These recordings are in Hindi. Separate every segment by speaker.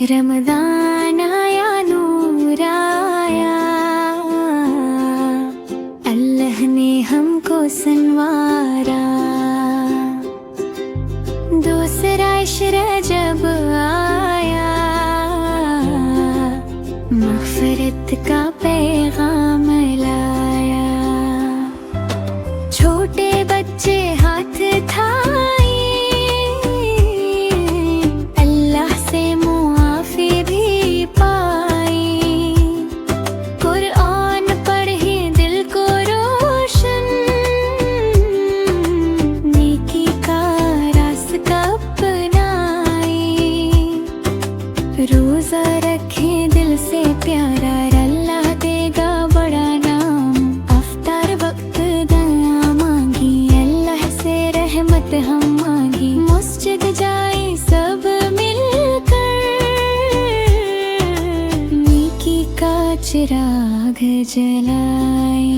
Speaker 1: रमज़ान आया, नूर आया, अल्लाह ने हमको संवारा। दूसरा इश्रा जब आया, मग़फ़िरत का पैगाम लाया। छोटे बच्चे हाथ थाए, अल्लाह से मुआफ़ी भी पाई। कुरान पढ़े दिल को रोशन, नेकी का रास्ता अपनाई। रोज़ा रखे दिल से प्यारा, अल्लाह देगा बड़ा नाम। अफ्तार वक्त दुआ मांगी, अल्लाह से रहमत हम मांगी। मस्जिद जाए सब मिलकर, नेकी का चिराग जलाए।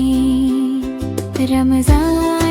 Speaker 1: रमज़ान